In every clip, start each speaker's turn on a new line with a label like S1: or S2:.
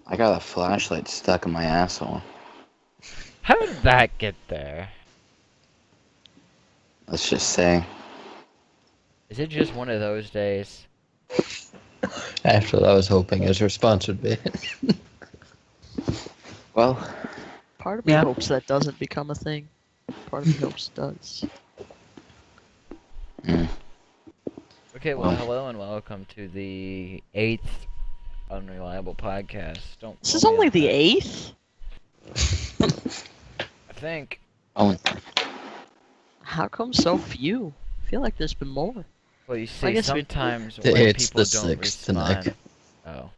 S1: I got a flashlight stuck in my asshole.
S2: How did that get there?
S1: Let's just say.
S2: Is it just one of those days?
S3: After I was hoping his response would be.
S1: Well,
S4: Part of me
S1: Yeah.
S4: hopes that doesn't become a thing. Part of me hopes it does.
S2: Okay, well, hello and welcome to the 8th Unreliable podcast.
S4: This is only the 8th?
S2: I think.
S1: oh,
S4: How come so few? I feel like there's been more.
S2: Well, you
S4: I
S2: see,
S4: guess we-
S2: sometimes when
S3: It's
S2: people
S3: the
S2: don't
S3: 6th,
S2: respond...
S3: Nick.
S2: Oh.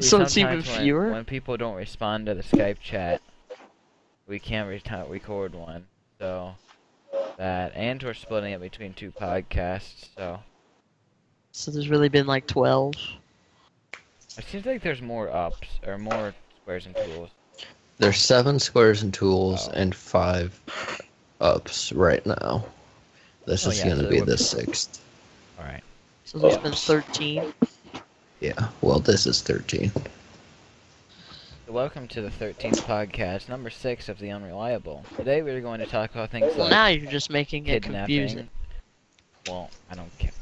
S4: So it's even
S2: Sometimes
S4: fewer?
S2: When people don't respond to the Skype chat, we can't record one. So, that... And we're splitting it between 2 podcasts, so...
S4: So there's really been like 12.
S2: It seems like there's more ups, or more squares and tools.
S3: There's 7 squares and tools
S2: Oh.
S3: and 5 ups right now. This
S2: Oh,
S3: is
S2: yeah,
S3: going to
S2: so
S3: be
S2: we're-
S3: the 6th.
S2: Alright.
S4: So there's been 13.
S3: Yeah, well, this is 13.
S2: So welcome to the 13th podcast, number 6 of the Unreliable. Today we're going to talk about things
S4: Well,
S2: like
S4: now you're just making it
S2: kidnapping.
S4: confusing.
S2: Well, I don't care.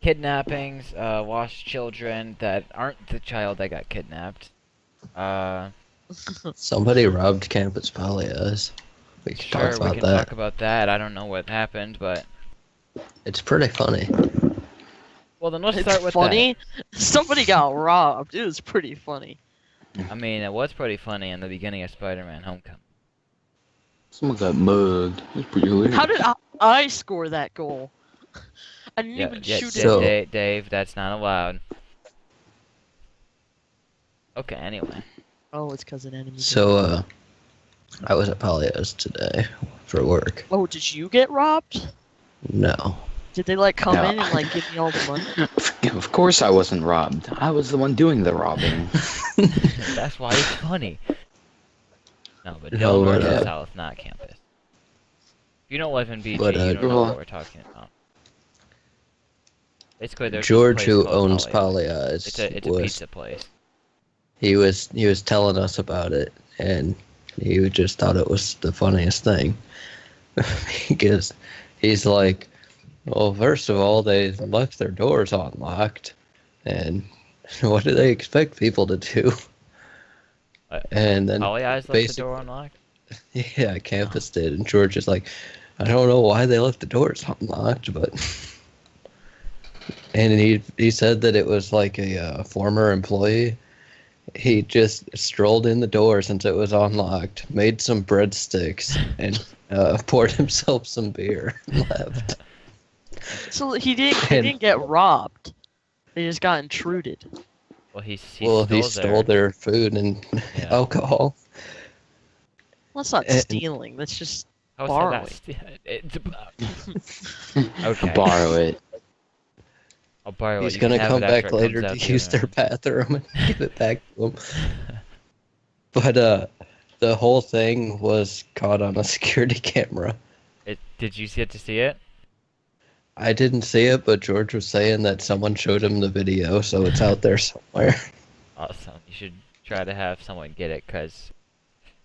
S2: Kidnappings, lost children that aren't the child that got kidnapped.
S3: Somebody robbed Campus Polleyeyes. We can
S2: Sure,
S3: talk
S2: we
S3: about
S2: can
S3: that.
S2: talk about that. I don't know what happened, but...
S3: It's pretty funny.
S2: Well, then let's
S4: It's
S2: start with
S4: funny. Somebody got robbed. It was pretty funny.
S2: that. I mean, it was pretty funny in the beginning of Spider-Man Homecoming.
S1: someone got mugged. That's pretty hilarious.
S4: How did I score that goal? I didn't even shoot
S3: So-
S4: it.
S2: Dave, that's not allowed. Okay, anyway.
S4: Oh, it's because an enemy.
S3: So, I was at Polleyeyes today for work.
S4: Oh, did you get robbed?
S3: No.
S4: Did they like come
S1: No.
S4: in and like give me all the money?
S1: Of course I wasn't robbed. I was the one doing the robbing.
S2: That's why it's funny. No, but
S3: No,
S2: Delaware
S3: but,
S2: is South, not campus. If you don't live in BG,
S3: But,
S2: you don't know
S1: well-
S2: what we're talking about. Basically, there's
S3: George,
S2: this
S3: who
S2: place called
S3: owns
S2: Polleyeyes.
S3: Polleyeyes,
S2: It's a pizza place.
S3: he was telling us about it, and he just thought it was the funniest thing. Because he's like, well, first of all, they left their doors unlocked, and what do they expect people to do? And then
S2: Polleyeyes left the
S3: basic-
S2: door unlocked?
S3: yeah, campus did, and George is like, I don't know why they left the doors unlocked, but and he said that it was like a former employee. He just strolled in the door since it was unlocked, made some breadsticks, and poured himself some beer and left.
S4: So he didn't get robbed. They just got intruded.
S2: Well, he
S3: He stole their food and
S2: Yeah.
S3: alcohol.
S4: Well, that's not
S3: And-
S4: stealing. That's just
S2: How is
S4: borrowing.
S2: Okay.
S1: Borrow it.
S2: I'll borrow it.
S3: He's
S2: You can
S3: gonna
S2: have
S3: come
S2: it after
S3: back
S2: it
S3: later
S2: comes
S3: to
S2: out
S3: use
S2: the
S3: their bathroom and give it back to him. But the whole thing was caught on a security camera.
S2: Did you get to see it?
S3: I didn't see it, but George was saying that someone showed him the video, so it's out there somewhere.
S2: Awesome. You should try to have someone get it, because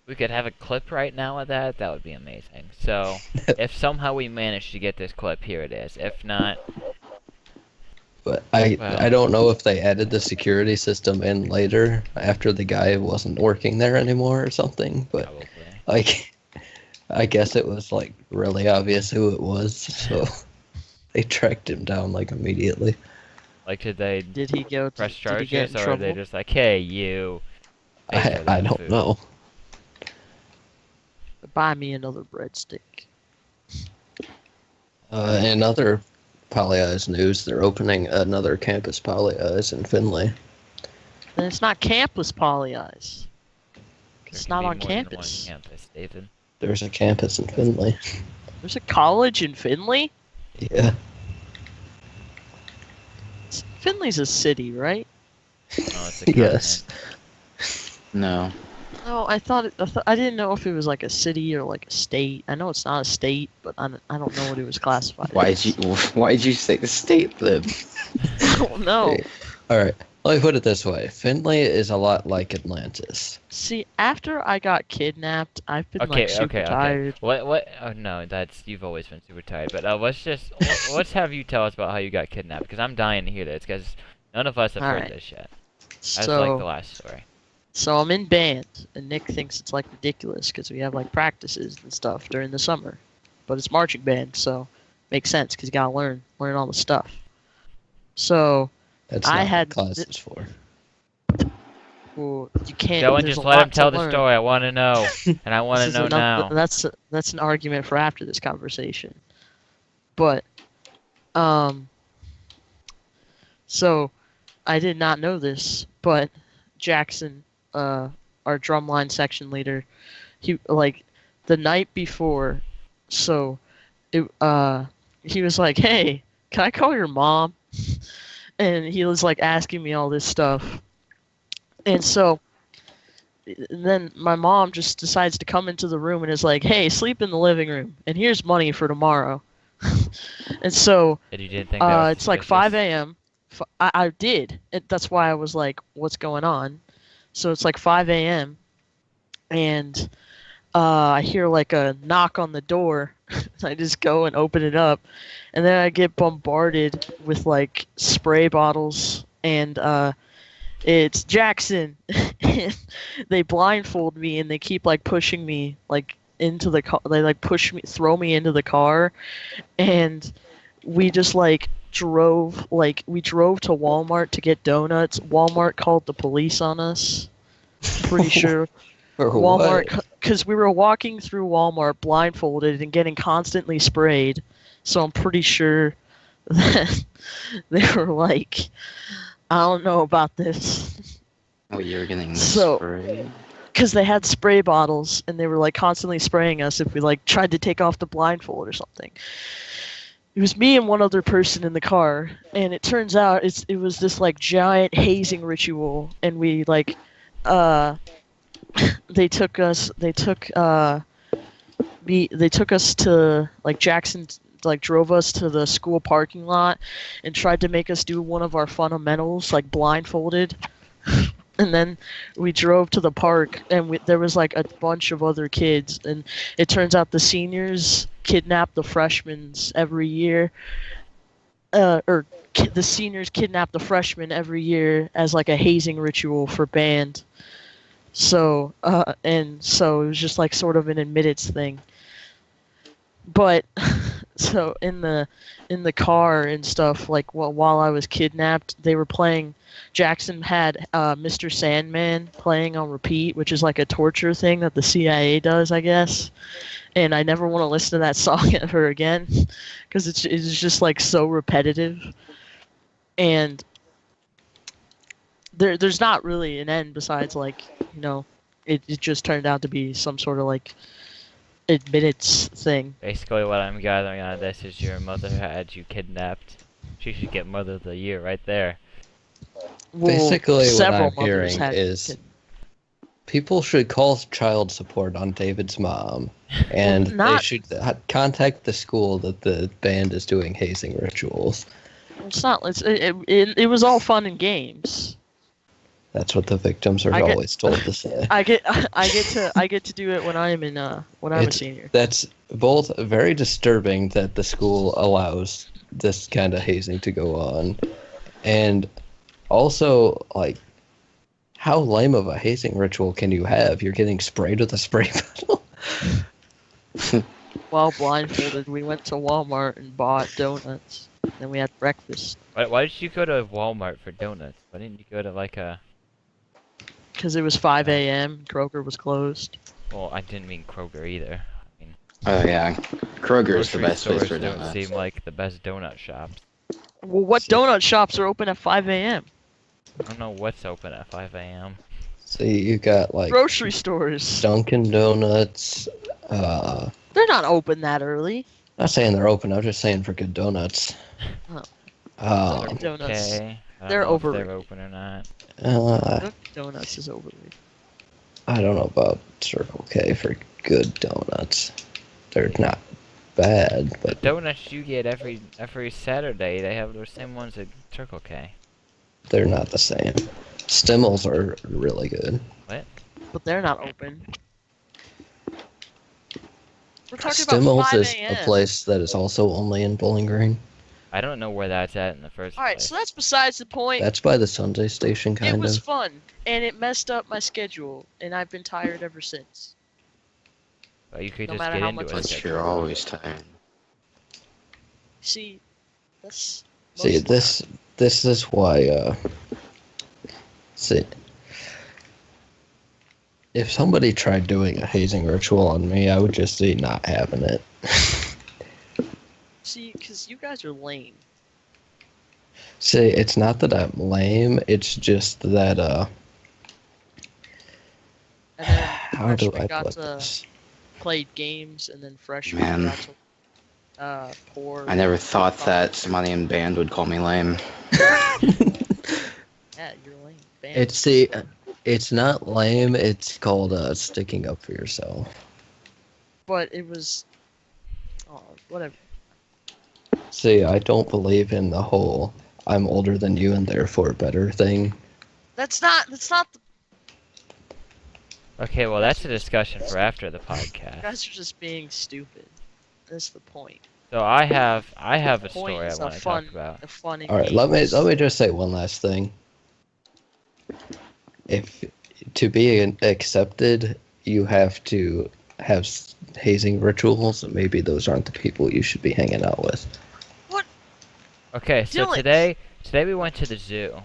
S2: we could have a clip right now of that. That would be amazing. So, if somehow we manage to get this clip, here it is. If not,
S3: But
S2: Wow.
S3: I don't know if they added the security system in later after the guy wasn't working there anymore or something. But
S2: probably.
S3: like, I guess it was like really obvious who it was, so they tracked him down like immediately.
S2: Like, did they
S4: Did he go?
S2: press
S4: Did he get
S2: charges,
S4: in
S2: or are
S4: trouble?
S2: they just like, hey, you? pay for
S3: I
S2: that
S3: don't
S2: food?
S3: know.
S4: Buy me another breadstick.
S3: In other Polleyeyes news, they're opening another campus Polleyeyes in Finley.
S4: Then it's not campus Polleyeyes.
S2: There
S4: It's
S2: can
S4: not
S2: be
S4: on
S2: more than one
S4: campus.
S2: campus, David.
S3: There's a campus in Finley.
S4: There's a college in Finley.
S3: Yeah.
S4: Finley's a city, right?
S2: Oh, it's a
S3: Yes.
S1: No.
S4: No, I thought I didn't know if it was like a city or like a state. I know it's not a state, but I don't know what it was classified.
S1: Why'd
S4: as.
S1: you say the state lib?
S4: I don't know.
S3: All right. Let me put it this way: Finley is a lot like Atlantis.
S4: See, after I got kidnapped, I've been
S2: Okay,
S4: like super
S2: okay.
S4: tired.
S2: What? Oh no, you've always been super tired. But let's have you tell us about how you got kidnapped, because I'm dying to hear this, because none of us have heard
S4: Alright.
S2: this yet. That's like the
S4: So,
S2: last story.
S4: so I'm in band, and Nick thinks it's like ridiculous because we have like practices and stuff during the summer, but it's marching band, so makes sense because you gotta learn all the stuff. So
S3: That's
S4: I
S3: not
S4: had
S3: what class is for.
S4: well, you can't.
S2: Dylan,
S4: there's
S2: just
S4: a
S2: let him
S4: lot to
S2: tell the
S4: learn.
S2: story. I want to know, and I want
S4: This
S2: to
S4: is
S2: know now.
S4: That's an argument for after this conversation. But so I did not know this, but Jackson, our drumline section leader, he like the night before, so he was like, "Hey, can I call your mom?" And he was like asking me all this stuff, and so then my mom just decides to come into the room and is like, "Hey, sleep in the living room, and here's money for tomorrow." And so
S2: And you didn't think that was
S4: it's like
S2: suspicious?
S4: 5 a.m. I did. That's why I was like, "What's going on?" So it's like 5 a.m. and I hear like a knock on the door. I just go and open it up, and then I get bombarded with like spray bottles, and it's Jackson. And they blindfold me, and they keep like pushing me like into the car. They like throw me into the car, and we just like we drove to Walmart to get donuts. Walmart called the police on us. Pretty sure.
S3: Or
S4: Walmart,
S3: what?
S4: because we were walking through Walmart blindfolded and getting constantly sprayed, so I'm pretty sure that they were like, I don't know about this.
S1: Oh, you're getting
S4: So-
S1: sprayed?
S4: Because they had spray bottles and they were like constantly spraying us if we like tried to take off the blindfold or something. It was me and one other person in the car, and it turns out it was this like giant hazing ritual, and we like they took us to like Jackson, like drove us to the school parking lot and tried to make us do one of our fundamentals like blindfolded. And then we drove to the park, and there was like a bunch of other kids, and it turns out the seniors kidnap the freshmen every year. The seniors kidnap the freshmen every year as like a hazing ritual for band. So it was just like sort of an admittance thing. But so in the car and stuff, like while I was kidnapped, they were playing. Jackson had Mr. Sandman playing on repeat, which is like a torture thing that the CIA does, I guess. And I never want to listen to that song ever again because it's just like so repetitive. And there's not really an end besides like, you know, it just turned out to be some sort of like admittance thing.
S2: Basically, what I'm gathering out of this is your mother had you kidnapped. She should get Mother of the Year right there.
S4: Well,
S3: Basically, what
S4: several
S3: I'm
S4: mothers
S3: hearing
S4: had
S3: is people should call child support on David's mom, and they should contact the school that the band is doing hazing rituals.
S4: It's not. It was all fun and games.
S3: That's what the victims are always told to say.
S4: I get to do it when I'm a senior.
S3: That's both very disturbing that the school allows this kind of hazing to go on, and also like, how lame of a hazing ritual can you have? You're getting sprayed with a spray bottle.
S4: While blindfolded, we went to Walmart and bought donuts. Then we had breakfast.
S2: Why did you go to Walmart for donuts? Why didn't you go to like a...
S4: Because it was 5 a.m. Kroger was closed.
S2: Well, I didn't mean Kroger either. I mean,
S1: Oh yeah, Kroger is the
S2: grocery
S1: best place
S2: stores
S1: for
S2: don't
S1: donuts.
S2: seem like the best donut shops.
S4: Well, what donut shops are open at 5 a.m.?
S2: I don't know what's open at 5 a.m.
S3: So you got like
S4: Grocery stores.
S3: Dunkin' Donuts.
S4: They're not open that early.
S3: Not saying they're open. I'm just saying for good donuts.
S4: Oh. Donuts.
S2: Okay. I don't
S4: They're
S2: know if
S4: overrated.
S2: they're open or not.
S4: Dunkin' Donuts is overrated.
S3: I don't know about Circle K for good donuts. They're not bad,
S2: The
S3: but
S2: donuts you get every Saturday, they have the same ones at Circle K.
S3: They're not the same. Stimmels are really good.
S4: But they're not open. We're talking about
S3: Stimmels
S4: 5
S3: is a
S4: a.m.
S3: place that is also only in Bowling Green.
S2: I don't know where that's at in the first
S4: Alright,
S2: place.
S4: so that's besides the point.
S3: That's by the Sunday station,
S4: It
S3: kind
S4: was
S3: of.
S4: fun, and it messed up my schedule, and I've been tired ever since.
S2: But you could
S4: No
S2: just
S4: matter
S2: get
S4: how
S2: into
S4: much
S2: it.
S1: But you're always tired.
S4: See, that's
S3: See,
S4: most
S3: this is why. See, if somebody tried doing a hazing ritual on me, I would just be not having it.
S4: See, because you guys are lame.
S3: See, it's not that I'm lame. It's just that
S4: And then
S3: how do
S4: freshman
S3: I
S4: got
S3: put
S4: to
S3: this?
S4: play games, and then freshman
S1: Man.
S4: got to pour.
S1: I never thought that somebody in band would call me lame.
S4: Yeah, you're lame. Bam.
S3: It's not lame. It's called sticking up for yourself.
S4: But it was. Oh, whatever.
S3: See, I don't believe in the whole "I'm older than you and therefore better" thing.
S4: That's not. That's not.
S2: Okay, well that's a discussion for after the
S4: You
S2: podcast.
S4: guys are just being stupid. That's the point.
S2: So I have a
S4: Point
S2: story I
S4: is
S2: want
S4: a
S2: to
S4: fun,
S2: talk about.
S4: a funny.
S3: All right, let me just say one last thing. If to be accepted, you have to have hazing rituals. Maybe those aren't the people you should be hanging out with.
S2: Okay, so
S4: Dylan.
S2: today we went to the zoo,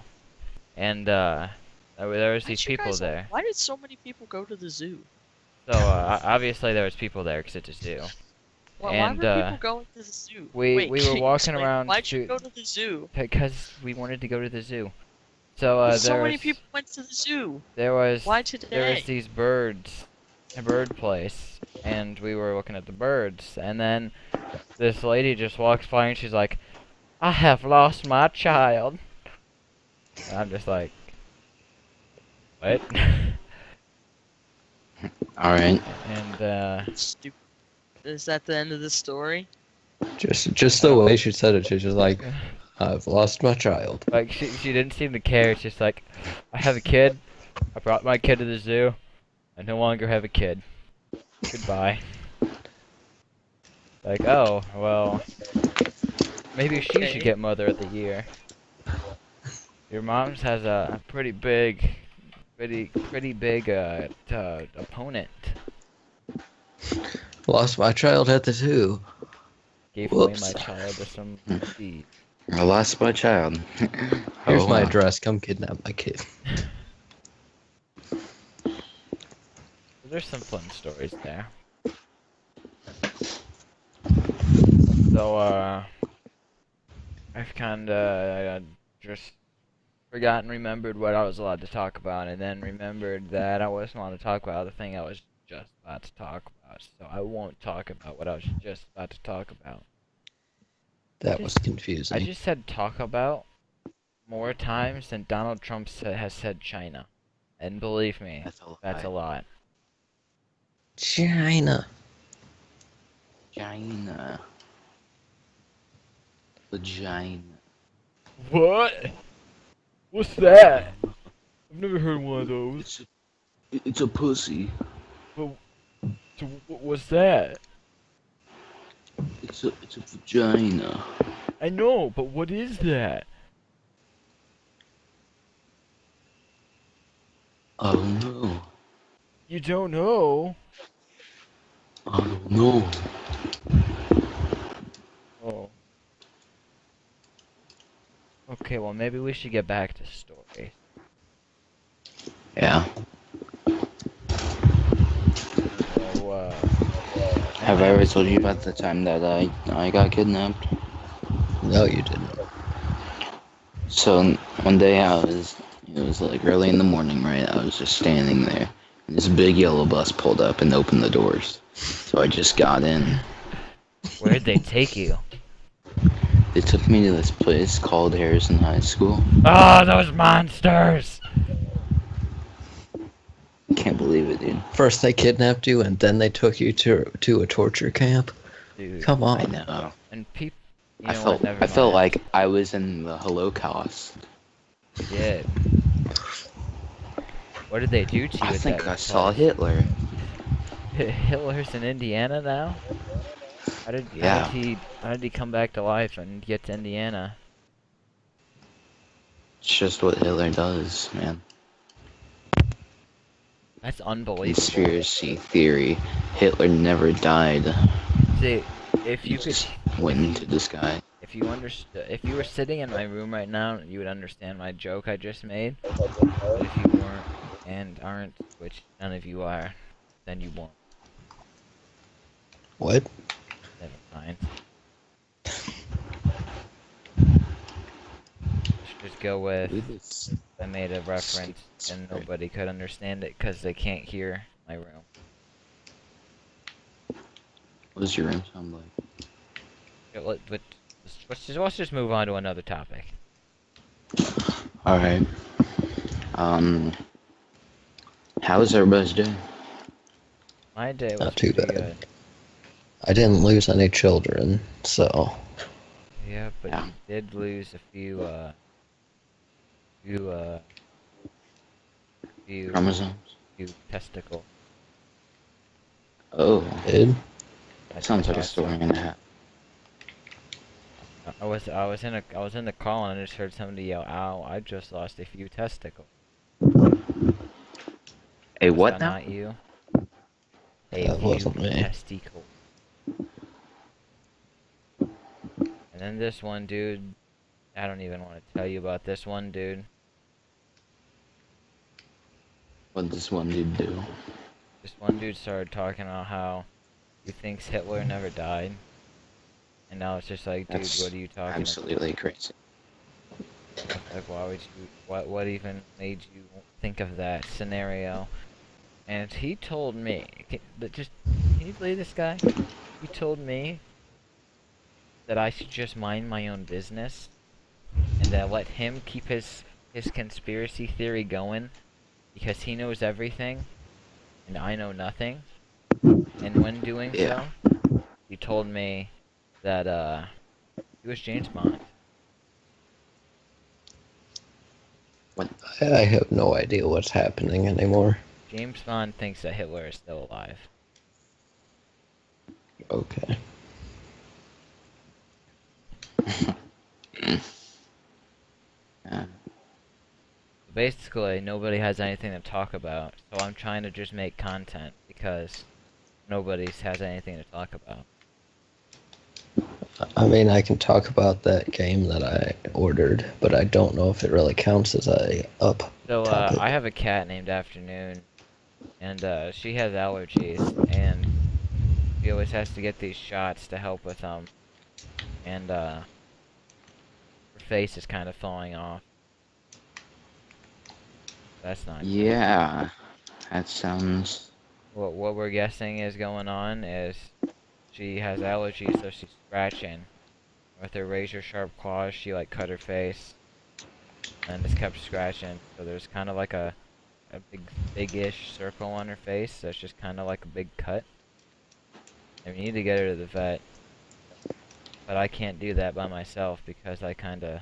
S2: and there was
S4: Why'd
S2: these
S4: you
S2: people
S4: guys-
S2: there.
S4: Why did so many people go to the zoo?
S2: So obviously there was people there because it's a zoo.
S4: Why
S2: And,
S4: were people going to the zoo?
S2: we
S4: Wait,
S2: were
S4: can you
S2: walking
S4: explain?
S2: around
S4: Why'd you
S2: to-
S4: go to the zoo?
S2: Because we wanted to go to the zoo. So
S4: So
S2: there
S4: many
S2: was
S4: people went to the zoo.
S2: there was
S4: Why
S2: there
S4: today?
S2: was these birds, a bird place, and we were looking at the birds, and then this lady just walks by and she's like, "I have lost my child." And I'm just like, what?
S1: Alright.
S2: And
S4: Stupid. Is that the end of the story?
S3: Just the way she said it, she's just like, "I've lost my child."
S2: like she didn't seem to care. It's just like, I have a kid. I brought my kid to the zoo. I no longer have a kid. Goodbye. Like, oh well, maybe she should get Mother of the Year. Your mom's has a pretty big opponent.
S3: Lost my child at the zoo.
S2: Gave away
S3: Whoops.
S2: my child to some thief.
S1: I lost my child.
S3: Here's
S1: Oh,
S3: my
S1: wow.
S3: address. Come kidnap my kid.
S2: There's some fun stories there. So, I've kinda just forgotten, remembered what I was allowed to talk about, and then remembered that I wasn't allowed to talk about the thing I was just about to talk about, so I won't talk about what I was just about to talk about.
S3: That was
S2: I
S3: confusing.
S2: just said talk about more times than Donald Trump has said China. And believe me, that's a lot.
S3: China.
S1: Vagina. Vagina.
S2: What? What's that? I've never heard one of those.
S1: It's a pussy.
S2: So what's that?
S1: It's a vagina.
S2: I know, but what is that?
S1: I don't know.
S2: You don't know?
S1: I don't know.
S2: Oh. Okay, well maybe we should get back to story.
S1: Yeah.
S2: So,
S1: Have I ever told you about the time that I got kidnapped?
S3: No, you didn't.
S1: So one day it was like early in the morning, right? I was just standing there, and this big yellow bus pulled up and opened the doors. So I just got in.
S2: where'd they take you?
S1: They took me to this place called Harrison High School.
S2: Oh, those monsters!
S1: Can't believe it, dude.
S3: First they kidnapped you, and then they took you to a torture camp.
S2: Dude,
S3: Come
S1: I
S3: on.
S1: know.
S2: and people.
S1: I felt like I was in the Holocaust.
S2: did. What did they do to you
S1: I
S2: at
S1: think
S2: that
S1: I saw
S2: place?
S1: Hitler.
S2: Hitler's in Indiana now?
S1: Yeah.
S2: How did he come back to life and get to Indiana?
S1: It's just what Hitler does, man.
S2: That's unbelievable.
S1: Conspiracy theory. Hitler never died.
S2: See, if
S1: He
S2: you could,
S1: just went into the sky.
S2: if you understood, if you were sitting in my room right now, you would understand my joke I just made. But if you weren't and aren't, which none of you are, then you won't.
S3: What?
S2: Never mind. Let's just go with I made a reference and nobody could understand it because they can't hear my room.
S1: What does your room sound like?
S2: Yeah, let's just move on to another topic.
S1: Alright. How was everybody's day?
S2: My day was
S3: Not too
S2: pretty
S3: bad.
S2: good.
S3: I didn't lose any children, so
S2: Yeah, but
S1: Yeah.
S2: you did lose a few
S1: Chromosomes?
S2: few testicles.
S1: Oh,
S3: did.
S2: That's
S1: sounds like a
S2: awesome.
S1: story and a half.
S2: I was in the call and I just heard somebody yell, "Ow! I just lost a few testicles."
S1: Hey,
S2: Was
S1: what
S2: that
S1: now?
S2: not you? A
S3: That
S2: few
S3: wasn't me.
S2: testicles. And then this one dude, I don't even want to tell you about this one dude.
S1: What did this one dude do?
S2: This one dude started talking about how he thinks Hitler never died. And now it's just like, dude,
S1: That's
S2: what are you talking about?
S1: absolutely crazy.
S2: Like, why would you, what even made you think of that scenario? And he told me, can you believe this guy? He told me that I should just mind my own business and that let him keep his conspiracy theory going because he knows everything and I know nothing. And when doing
S1: Yeah.
S2: so, he told me that he was James Bond.
S3: I have no idea what's happening anymore.
S2: James Bond thinks that Hitler is still alive.
S3: Okay.
S1: Yeah.
S2: Basically, nobody has anything to talk about, so I'm trying to just make content because nobody has anything to talk about.
S3: I mean, I can talk about that game that I ordered, but I don't know if it really counts as a up
S2: So,
S3: topic.
S2: I have a cat named Afternoon, and she has allergies, and she always has to get these shots to help with them, and her face is kind of falling off. That's not good.
S1: Yeah. That sounds...
S2: What we're guessing is going on is she has allergies, so she's scratching. With her razor sharp claws, she like cut her face and just kept scratching. So there's kind of like a big-ish circle on her face. So it's just kind of like a big cut. And we need to get her to the vet. But I can't do that by myself because I kind of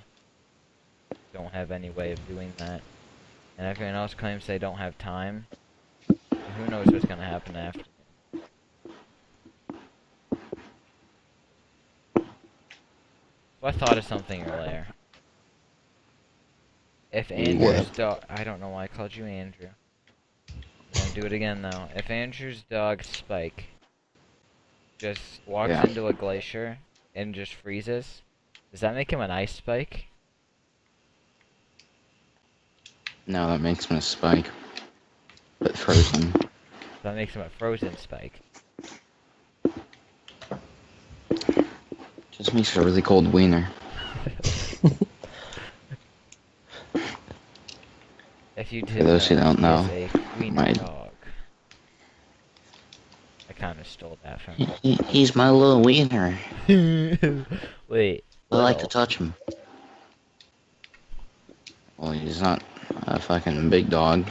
S2: don't have any way of doing that. And everyone else claims they don't have time. Who knows what's going to happen after. So I thought of something earlier. If Andrew's dog... I don't know why I called you Andrew. I'm gonna do it again, though. If Andrew's dog, Spike, just walks into a glacier and just freezes, does that make him an ice spike?
S1: No, that makes him a spike. But frozen.
S2: That makes him a frozen spike.
S1: Just makes a really cold wiener.
S2: If you did
S1: For those who don't know,
S2: he is a wiener
S1: my-
S2: dog. I kind of stole that from
S1: He's my little wiener.
S2: Wait.
S1: I like to
S2: little.
S1: touch him. Well, he's not a fucking big dog.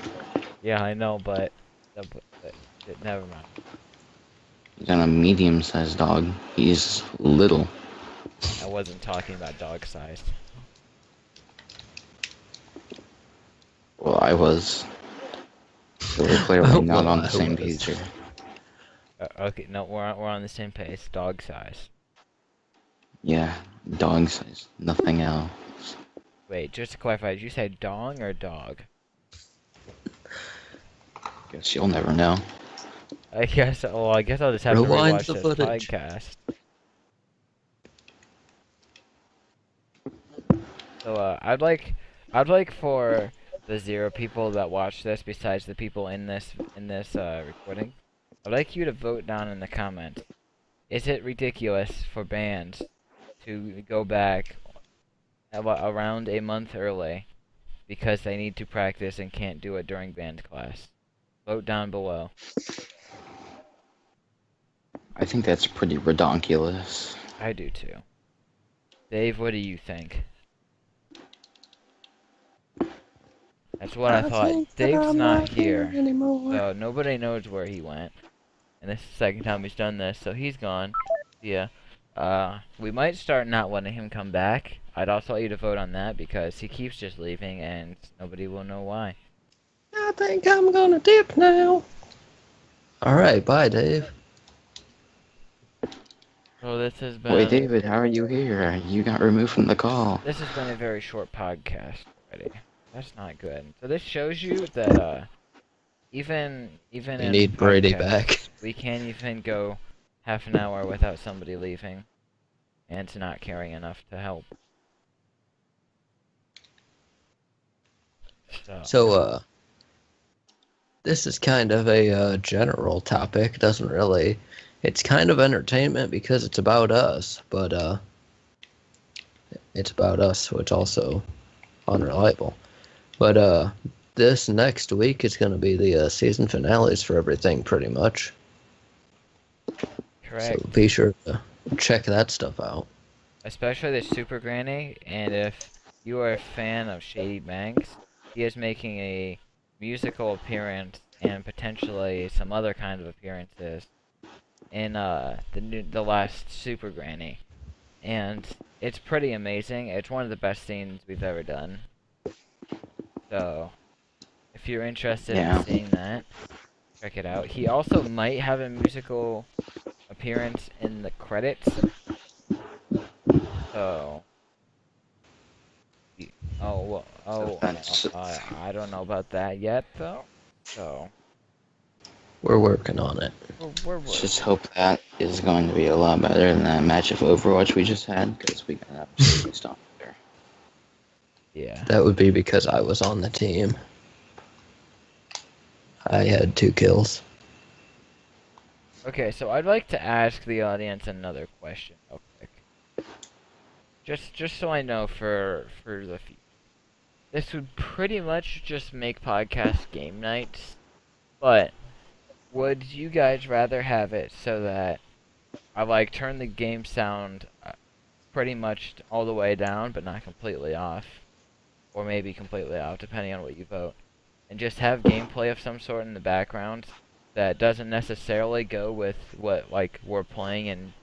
S2: Yeah, I know, but never mind.
S1: He's not a medium-sized dog. He's little.
S2: I wasn't talking about dog size.
S1: Well, I was. So we're clearly not
S3: Well,
S1: on the
S3: I
S1: same
S3: was.
S1: page here.
S2: Okay, no, we're on the same pace. Dog size.
S1: Yeah, dog size, nothing else.
S2: Wait, just to clarify, did you say dong or dog?
S1: Guess you'll never know.
S2: I guess. Well, I guess I'll just have to
S3: Rewind
S2: rewatch
S3: the
S2: this
S3: footage.
S2: podcast. So I'd like for the 0 people that watch this, besides the people in this recording, I'd like you to vote down in the comments. Is it ridiculous for bands to go back around a month early because they need to practice and can't do it during band class? Vote down below.
S1: I think that's pretty redonkulous.
S2: I do too. Dave, what do you think? That's what I thought.
S3: think that
S2: Dave's
S3: I'm
S2: not
S3: here
S2: here,
S3: anymore.
S2: so nobody knows where he went. And this is the second time he's done this, so he's gone. Yeah. We might start not letting him come back. I'd also like you to vote on that because he keeps just leaving and nobody will know why.
S3: I think I'm gonna dip now. Alright, bye, Dave.
S2: So this has been
S1: Wait, David, how are you here? You got removed from the call.
S2: this has been a very short podcast already. That's not good. So this shows you that even
S3: We
S2: in
S3: need Brady
S2: podcasts,
S3: back.
S2: we can't even go half an hour without somebody leaving and not caring enough to help.
S3: So, this is kind of a general topic. Doesn't really. It's kind of entertainment because it's about us, but it's about us, so it's also unreliable. But this next week is going to be the season finales for everything, pretty much.
S2: Correct.
S3: So be sure to check that stuff out.
S2: Especially the Super Granny, and if you are a fan of Shady Banks, he is making a musical appearance and potentially some other kind of appearances in the last Super Granny, and it's pretty amazing. It's one of the best scenes we've ever done. So, if you're interested in seeing that, check it out. He also might have a musical appearance in the credits. So, I don't know about that yet, though. So,
S3: We're working on it.
S2: we're
S1: Let's just hope that is going to be a lot better than that match of Overwatch we just had, because we got absolutely stomped there.
S2: yeah.
S3: That would be because I was on the team. I had 2 kills.
S2: Okay, so I'd like to ask the audience another question real quick. Just so I know for the future. This would pretty much just make podcast game nights, but would you guys rather have it so that I like turn the game sound pretty much all the way down but not completely off, or maybe completely off depending on what you vote, and just have gameplay of some sort in the background that doesn't necessarily go with what like we're playing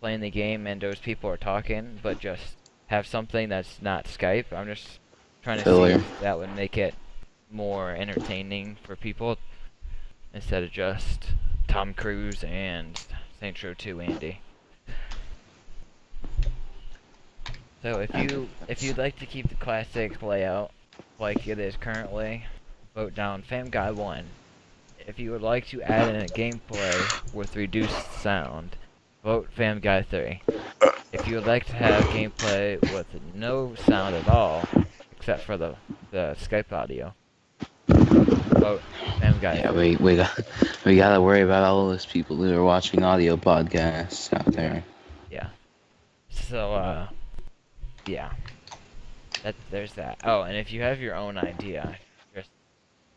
S2: the game and those people are talking, but just have something that's not Skype? I'm just trying to see if that would make it more entertaining for people instead of just Tom Cruise and Saints Row 2 Andy. So if you'd like to keep the classic layout like it is currently, vote down FamGuy 1. If you would like to add in a gameplay with reduced sound, vote FamGuy 3. If you would like to have gameplay with no sound at all, except for the Skype audio, vote FamGuy 3.
S1: Yeah, we gotta worry about all those people who are watching audio podcasts out there.
S2: Yeah. So, yeah. There's that. Oh, and if you have your own idea, just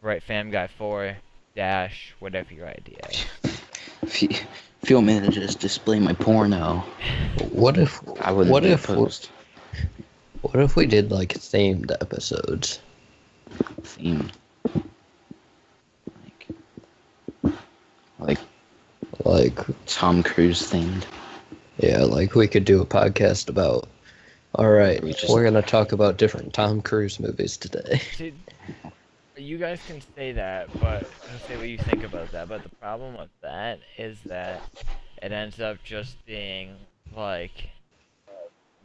S2: write FamGuy4 dash whatever your idea is.
S1: If you want me to just display my porno,
S3: What if
S1: I wouldn't
S3: what
S1: be
S3: if
S1: opposed.
S3: what if we did like themed episodes?
S1: Themed. Like
S3: Like
S1: Tom Cruise themed.
S3: yeah, like we could do a podcast about all right,
S1: We just-
S3: we're going to talk about different Tom Cruise movies today.
S2: See, you guys can say that, but say what you think about that. But the problem with that is that it ends up just being like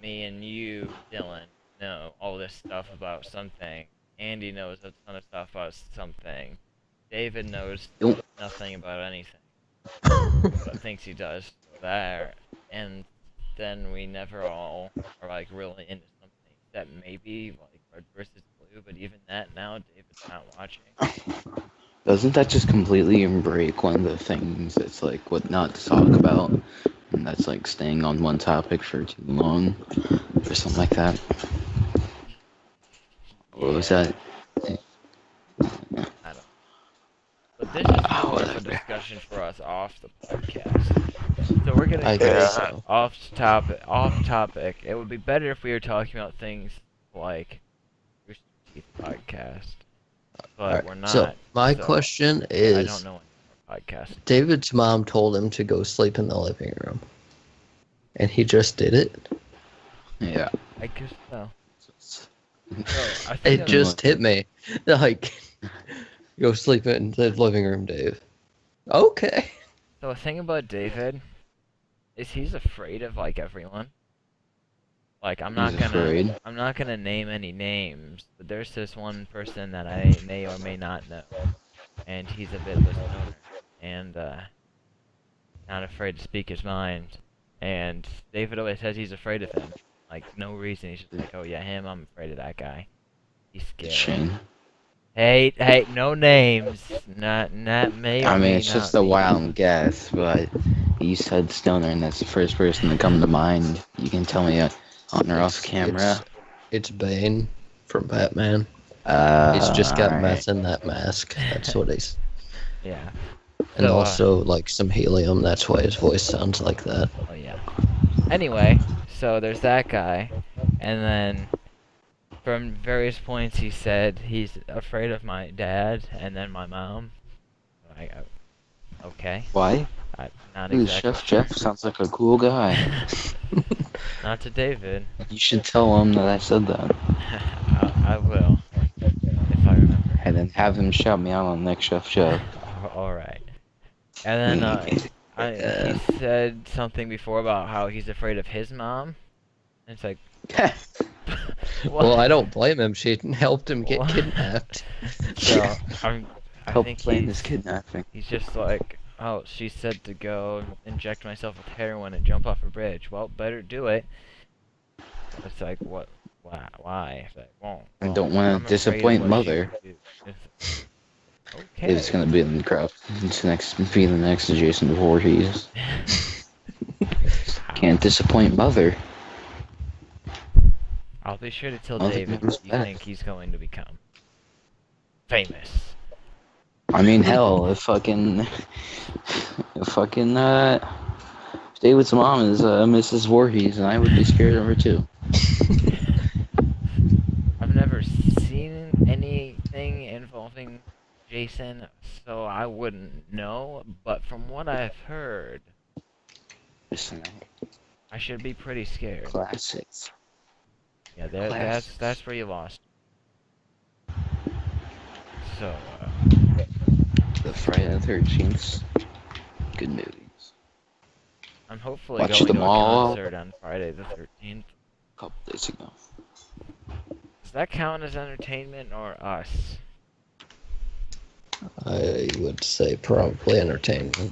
S2: me and you, Dylan, know all this stuff about something. Andy knows a ton of stuff about something. David knows
S1: Nope.
S2: nothing about anything, but thinks he does there. And then we never all are like really into something that maybe like red versus blue, but even that now David's not watching.
S1: Doesn't that just completely break one of the things that's like what not to talk about? And that's like staying on one topic for too long or something like that. What was that?
S2: I don't. But this is more of a
S1: whatever.
S2: discussion for us off the podcast. So we're getting
S3: I
S2: pretty
S3: guess so.
S2: off topic. Off topic. It would be better if we were talking about things like Rooster Teeth podcast, but
S3: Alright,
S2: we're not.
S3: So my
S2: so
S3: question
S2: I
S3: is,
S2: don't know any more podcasts.
S3: David's mom told him to go sleep in the living room, and he just did it.
S1: Yeah.
S2: I guess so. So I think
S3: It
S2: that-
S3: just hit me, like, go sleep in the living room, Dave. Okay.
S2: So the thing about David is he's afraid of like everyone. Like I'm not
S1: He's afraid.
S2: gonna name any names, but there's this one person that I may or may not know, and he's a bit of a stoner, and not afraid to speak his mind. And David always says he's afraid of him, like no reason. He's just like, oh yeah, him. I'm afraid of that guy. He's scary.
S1: Shane.
S2: Hey, no names. Not may or
S1: I mean,
S2: may
S1: it's just
S2: not
S1: a
S2: be.
S1: wild guess, but you said stoner, and that's the first person to come to mind. You can tell me on or off camera.
S3: It's Bane from Batman.
S1: Uh,
S3: He's just got
S1: alright.
S3: meth in that mask. That's what he's.
S2: Yeah.
S3: And
S2: So,
S3: also, like, some helium. That's why his voice sounds like that.
S2: Oh yeah. Anyway, so there's that guy, and then from various points he said he's afraid of my dad and then my mom. Okay.
S1: Why?
S2: Not
S1: Ooh,
S2: exactly.
S1: Chef Jeff sounds like a cool guy.
S2: Not to David.
S1: You should tell him that I said that.
S2: I will, if I remember.
S1: And then have him shout me out on next Chef Jeff.
S2: All right. And then he said something before about how he's afraid of his mom. And it's like, what?
S3: Well, I don't blame him. She helped him get
S2: What?
S3: kidnapped.
S2: So I
S1: Help
S2: think
S1: plan
S2: he's,
S1: this kidnapping.
S2: he's just like, oh, she said to go inject myself with heroin and jump off a bridge. Well, better do it. It's like, what? Why? It's like, well,
S1: I don't want
S2: I'm
S1: to
S2: afraid of
S1: disappoint
S2: what she
S1: mother.
S2: would do. Okay.
S1: It's gonna be the next Jason Voorhees. Can't disappoint mother.
S2: I'll be sure to tell
S1: Mother
S2: David
S1: comes
S2: you
S1: back.
S2: think he's going to become famous.
S1: I mean, hell, if David's mom is Mrs. Voorhees, and I would be scared of her too.
S2: I've never seen anything involving Jason, so I wouldn't know, but from what I've heard,
S1: Just
S2: I should be pretty scared.
S1: classics.
S2: Yeah,
S1: Classics.
S2: that's where you lost. So,
S1: The Friday the 13th. Good movies.
S2: I'm hopefully
S1: Watched
S2: going to
S1: them
S2: a
S1: all.
S2: concert on Friday the 13th.
S1: A couple days ago.
S2: Does that count as entertainment or us?
S3: I would say probably entertainment.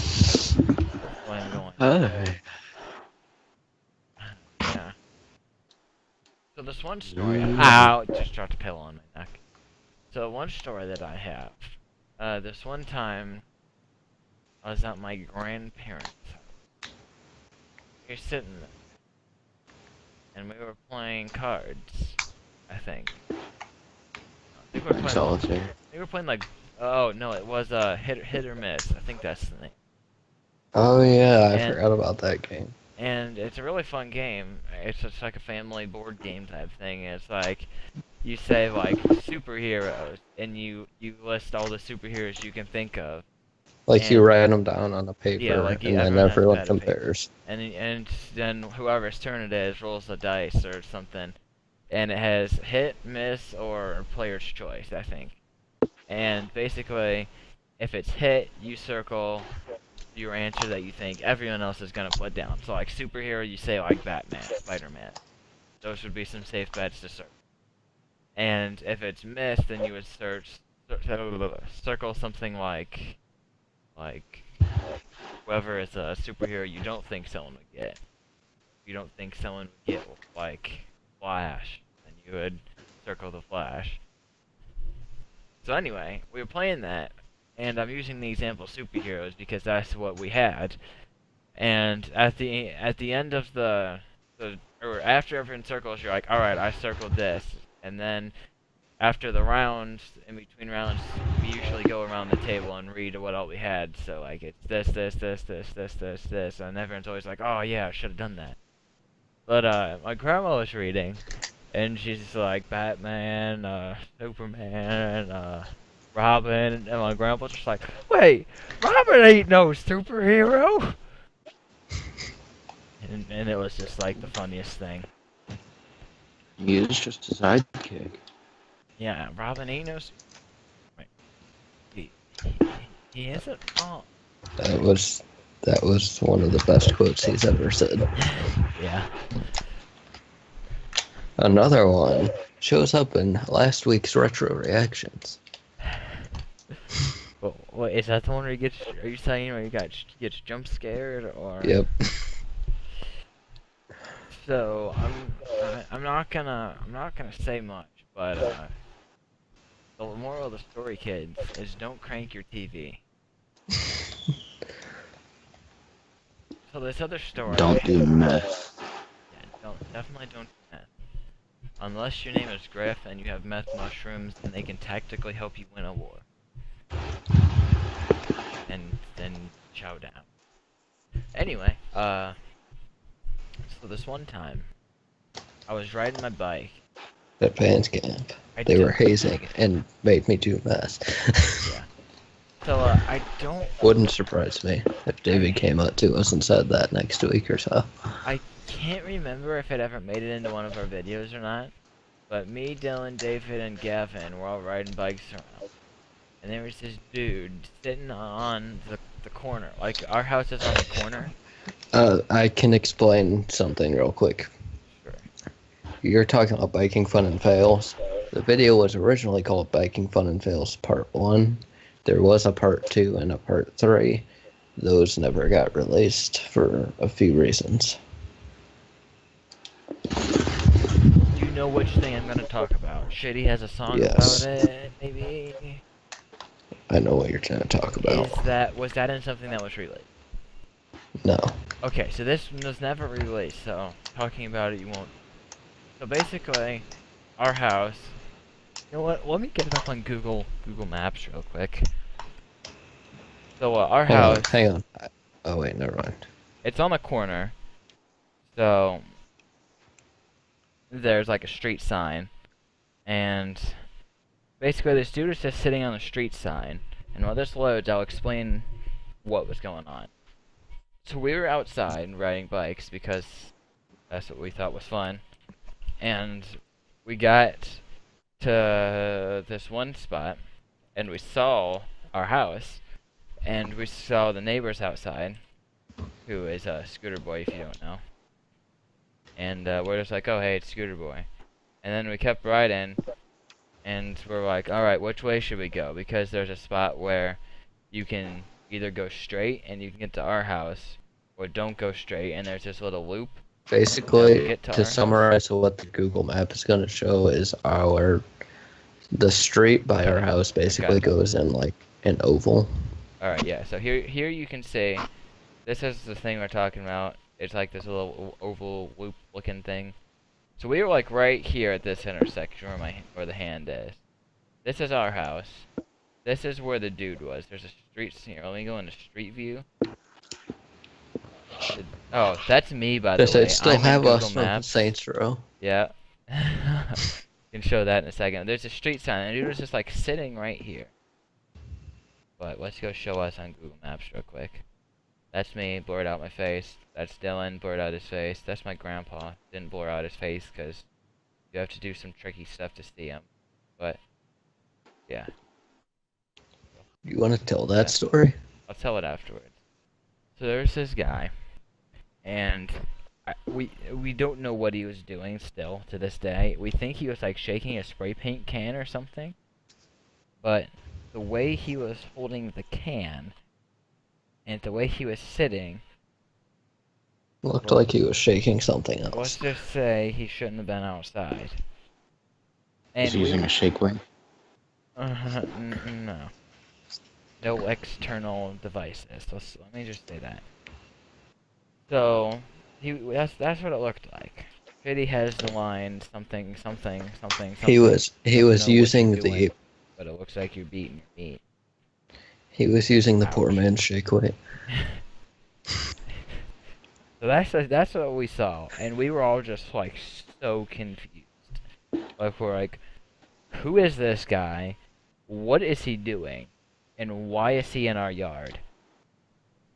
S2: Hopefully I'm going. Yeah. So this one story. Ow! Just dropped a pillow on my neck. So one story that I have. This one time, I was at my grandparents' house. We were sitting there, and we were playing cards. I think. I think we were playing.
S1: Solitaire.
S2: We were playing like. Oh no! It was hit or miss. I think that's the name.
S3: Oh yeah, I
S2: And-
S3: forgot about that game.
S2: And it's a really fun game. It's just like a family board game type thing. It's like you say like superheroes, and you list all the superheroes you can think of,
S3: Like you
S2: and-
S3: write them down on a paper,
S2: Yeah, like
S3: and then
S2: everyone has a
S3: everyone
S2: pad of paper.
S3: compares.
S2: and then whoever's turn it is rolls the dice or something, and it has hit, miss, or player's choice, I think. And basically, if it's hit, you circle your answer that you think everyone else is gonna put down. So like superhero, you say like Batman, Spider-Man. Those would be some safe bets to search. And if it's missed, then you would circle something like whoever is a superhero you don't think someone would get. If you don't think someone would get like Flash, then you would circle the Flash. So anyway, we were playing that, and I'm using the example superheroes because that's what we had. And at the end of or after everyone circles, you're like, all right, I circled this, and then after the rounds, in between rounds, we usually go around the table and read what all we had. So like it's this, and everyone's always like, oh yeah, I should have done that. But my grandma was reading, and she's like Batman, Superman, Robin, and my grandpa's just like, wait, Robin ain't no superhero. And it was just like the funniest thing.
S1: He is just a sidekick.
S2: Yeah, Robin ain't no. Wait, he isn't. Oh.
S3: That was one of the best quotes he's ever said.
S2: Yeah.
S3: Another one shows up in last week's retro reactions.
S2: Well, what is that the one where he gets? Are you saying where he gets jump scared or?
S3: Yep.
S2: So I'm not gonna say much, but the moral of the story, kids, is don't crank your TV. So this other story.
S1: Don't do meth.
S2: Yeah, definitely don't do that. Unless your name is Griff and you have meth mushrooms, then they can tactically help you win a war. And then chow down. Anyway, so this one time, I was riding my bike.
S3: At band camp, they were hazing and made me do meth.
S2: Yeah. So I don't.
S3: Wouldn't surprise me if David came up to us and said that next week or so.
S2: I can't remember if it ever made it into one of our videos or not, but me, Dylan, David, and Gavin were all riding bikes around, and there was this dude sitting on the corner. Like our house is on the corner.
S3: I can explain something real quick.
S2: Sure.
S3: You're talking about Biking Fun and Fails. The video was originally called Biking Fun and Fails Part 1. There was a Part 2 and a Part 3. Those never got released for a few reasons.
S2: Do you know which thing I'm going to talk about? Shitty has a song
S3: Yes.
S2: about it, maybe?
S3: I know what you're going to talk about.
S2: Was that in something that was released?
S3: No.
S2: Okay, so this was never released, so talking about it you won't. So basically, our house. You know what? Let me get it up on Google Maps real quick. So our house.
S3: Hang on. Oh wait, never mind.
S2: It's on the corner. So there's like a street sign, and basically this dude is just sitting on the street sign. And while this loads, I'll explain what was going on. So we were outside riding bikes because that's what we thought was fun. And we got to this one spot, and we saw our house, and we saw the neighbors outside, who is Scooter Boy, if you don't know. And we're just like, oh, hey, it's Scooter Boy. And then we kept riding, and we're like, alright, which way should we go? Because there's a spot where you can either go straight and you can get to our house, or don't go straight and there's this little loop.
S3: Basically, to summarize what the Google map is going to show is the street by our house basically goes in like an oval.
S2: Alright, yeah, so here you can see, this is the thing we're talking about. It's like this little oval loop looking thing. So we were like right here at this intersection where the hand is. This is our house. This is where the dude was. There's a street here. Let me go into street view. Oh, that's me, by the way.
S3: They still have us
S2: from
S3: from Saints Row.
S2: Yeah. Can show that in a second. There's a street sign, and the dude was just like sitting right here. But let's go show us on Google Maps real quick. That's me, blurred out my face. That's Dylan, blurred out his face. That's my grandpa. Didn't blur out his face because You have to do some tricky stuff to see him. But yeah,
S3: You want to tell
S2: Yeah.
S3: that story?
S2: I'll tell it afterwards. So there's this guy, and we don't know what he was doing still to this day. We think he was like shaking a spray paint can or something, but the way he was holding the can and the way he was sitting,
S3: Looked like he was shaking something
S2: let's
S3: else.
S2: just say he shouldn't have been outside.
S1: He's
S2: And
S1: using a shake weight.
S2: no, no external devices. Let me just say that. So that's what it looked like. Fiddy has the line something something something something.
S3: He was
S2: Don't know what
S3: using
S2: you're doing,
S3: the
S2: but it looks like you're beating your meat.
S3: poor man's shake weight.
S2: So that's what we saw, and we were all just like so confused. Like we're like, who is this guy? What is he doing? And why is he in our yard?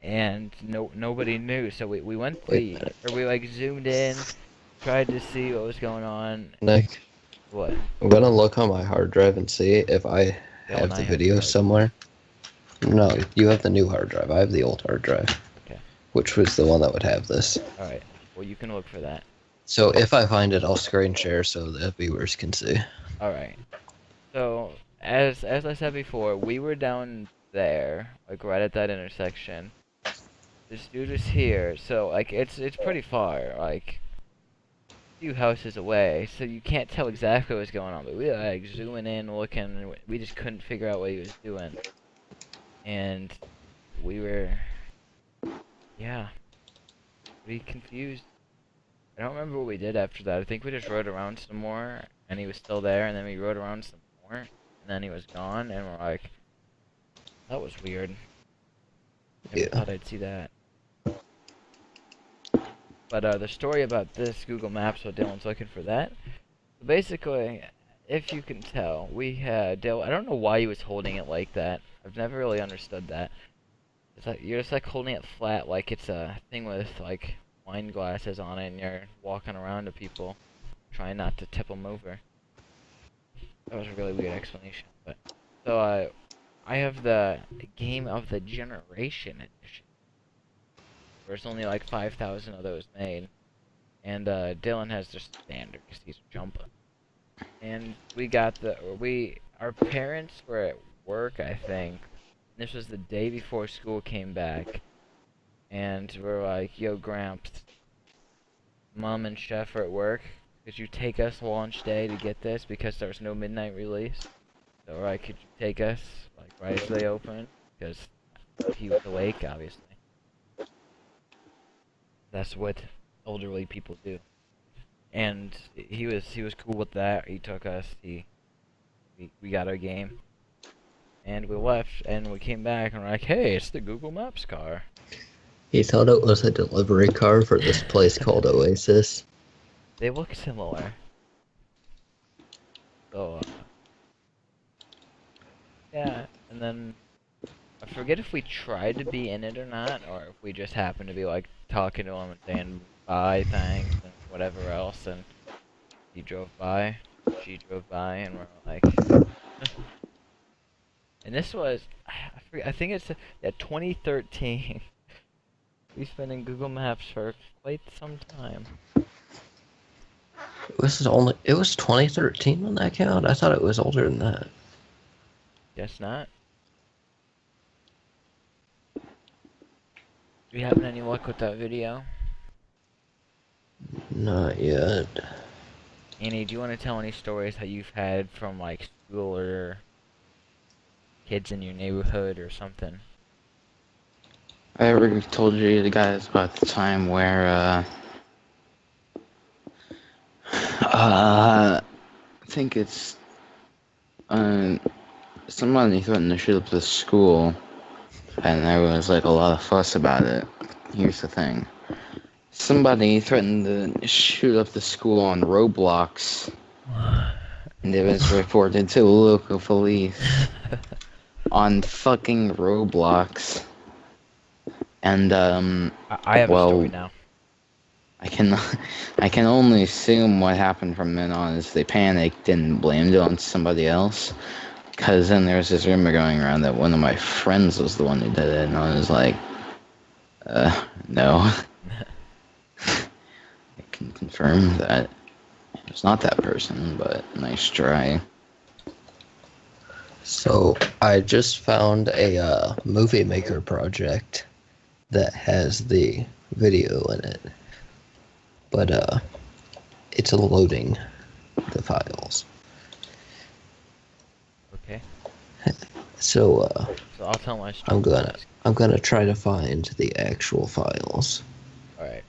S2: And nobody knew. So we went
S3: Wait a minute.
S2: we like zoomed in, tried to see what was going on.
S3: Nick,
S2: What?
S3: I'm gonna look on my hard drive and see if I have
S2: Dylan, I
S3: the
S2: have
S3: video
S2: the hard
S3: somewhere. No, you have the new hard drive. I have the old hard drive.
S2: Okay.
S3: Which was the one that would have this.
S2: All right. Well, you can look for that.
S3: So if I find it, I'll screen share so the viewers can see.
S2: All right. So as I said before, we were down there, like right at that intersection. This dude is here, so like it's pretty far, like a few houses away, so you can't tell exactly what's going on. But we were like zooming in, looking, and we just couldn't figure out what he was doing. And we were, yeah, pretty confused. I don't remember what we did after that. I think we just rode around some more, and he was still there, and then we rode around some more, and then he was gone, and we're like, that was weird. Never
S3: Yeah.
S2: thought I'd see that. But the story about this Google Maps, what Dylan's looking for that. So basically, if you can tell, we had Dylan. I don't know why he was holding it like that. I've never really understood that. It's like you're just like holding it flat, like it's a thing with like wine glasses on it, and you're walking around to people, trying not to tip them over. That was a really weird explanation, but so I have the Game of the Generation edition. There's only like 5,000 of those made, and Dylan has the standard because he's a jumper. And we got our parents were at work, I think. This was the day before school came back, and we're like, "Yo, Gramps, Mom and Chef are at work. Could you take us launch day to get this because there's no midnight release? So, we're like, could you take us like right as they open? Because he was awake, obviously." That's what elderly people do. And he was cool with that. He took us. We got our game, and we left. And we came back, and we're like, "Hey, it's the Google Maps car."
S3: He thought it was a delivery car for this place called Oasis.
S2: They look similar. So yeah. And then I forget if we tried to be in it or not, or if we just happened to be like talking to him and saying bye, thanks, and whatever else, and he drove by, she drove by, and we're like, and this was, I think it's 2013. We've been in Google Maps for quite some time.
S3: It was 2013 when that came out? I thought it was older than that.
S2: Guess not. Do you having any luck with that video?
S3: Not yet.
S2: Annie, do you want to tell any stories that you've had from like school or kids in your neighborhood or something?
S1: I ever told you guys about the time where, I think it's, somebody threatened to shoot up the school, and there was like a lot of fuss about it. Here's the thing. Somebody threatened to shoot up the school on Roblox, and it was reported to local police on fucking Roblox. And,
S2: I have a story now.
S1: I can I can only assume what happened from then on is they panicked and blamed it on somebody else. Because then there was this rumor going around that one of my friends was the one who did it, and I was like, no. I can confirm that it's not that person, but nice try.
S3: So I just found a movie maker project that has the video in it, but it's loading the files.
S2: Okay.
S3: So
S2: So I'll tell my story.
S3: I'm gonna try to find the actual files.
S2: Alright.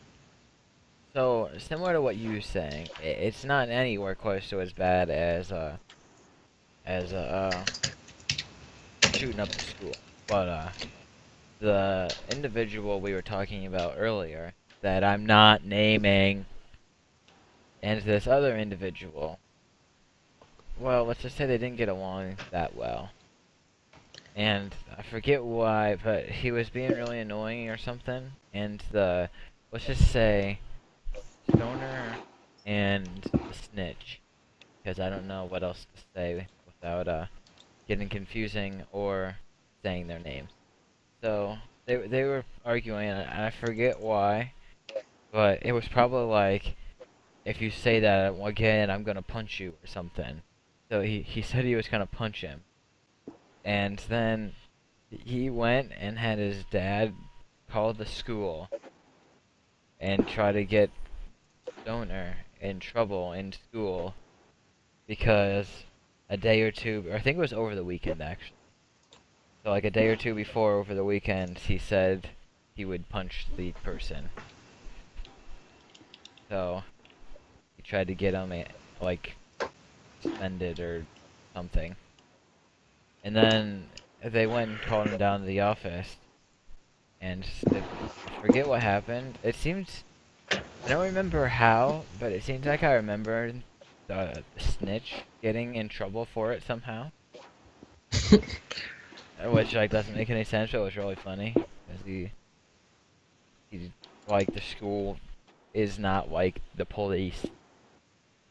S2: So, similar to what you were saying, it's not anywhere close to as bad as shooting up the school. But, the individual we were talking about earlier, that I'm not naming, and this other individual, well, let's just say they didn't get along that well. And I forget why, but he was being really annoying or something, and let's just say, stoner and the snitch, because I don't know what else to say without getting confusing or saying their names. So they were arguing, and I forget why, but it was probably like, if you say that again, I'm gonna punch you or something. So he said he was gonna punch him, and then he went and had his dad call the school and try to get Stoner in trouble in school because a day or two, or I think it was over the weekend actually. So like a day or two before over the weekend, he said he would punch the person. So he tried to get him like suspended or something. And then they went and called him down to the office, and I forget what happened. It seems, I don't remember how, but it seems like I remember the snitch getting in trouble for it somehow. Which like doesn't make any sense, but it was really funny. Because he like the school is not like the police.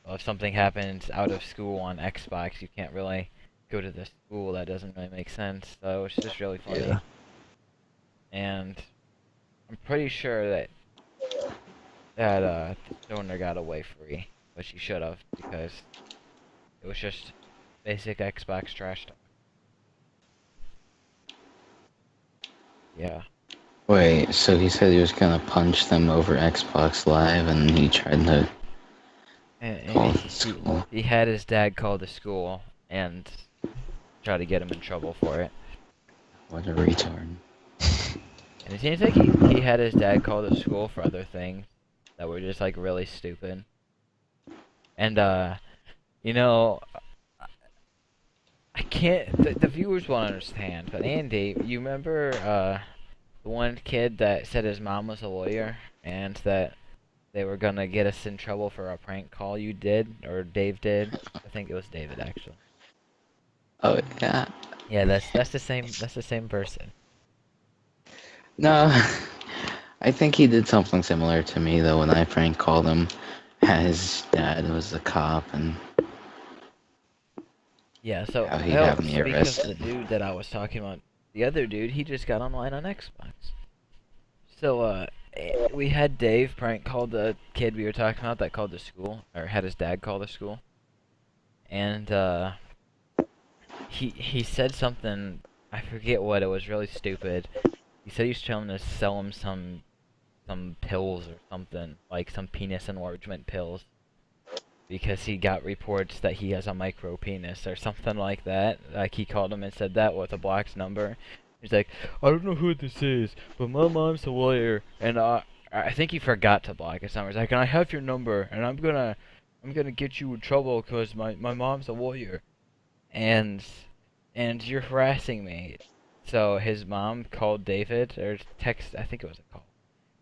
S2: Well, if something happens out of school on Xbox, you can't really go to the school. That doesn't really make sense. So it's just really funny.
S3: Yeah.
S2: And I'm pretty sure that Stoner got away free, which he should have, because it was just basic Xbox trash talk. Yeah.
S1: Wait, so he said he was gonna punch them over Xbox Live, and he tried to call
S2: And
S1: the school.
S2: he had his dad call the school and try to get him in trouble for it.
S1: What a retard.
S2: And it seems like he had his dad call the school for other things that were just like really stupid. And you know, I can't. The viewers won't understand, but Andy, you remember the one kid that said his mom was a lawyer and that they were gonna get us in trouble for a prank call you did, or Dave did? I think it was David actually.
S1: Oh yeah.
S2: Yeah, that's the same person.
S1: No, I think he did something similar to me though when I prank called him. His dad was a cop, and
S2: Yeah, so
S1: how he had me
S2: speaking of the
S1: arrested.
S2: dude that I was talking about, the other dude, he just got online on Xbox. So we had Dave prank call the kid we were talking about that called the school, or had his dad call the school, and he said something, I forget what, it was really stupid. He said he was trying to sell him some pills or something, like some penis enlargement pills, because he got reports that he has a micro penis or something like that. Like he called him and said that with a blocked number. He's like, I don't know who this is, but my mom's a lawyer, and I think he forgot to block his number. He's like, and I have your number, and I'm gonna get you in trouble because my mom's a lawyer, and you're harassing me. So his mom called David, or text, I think it was a call.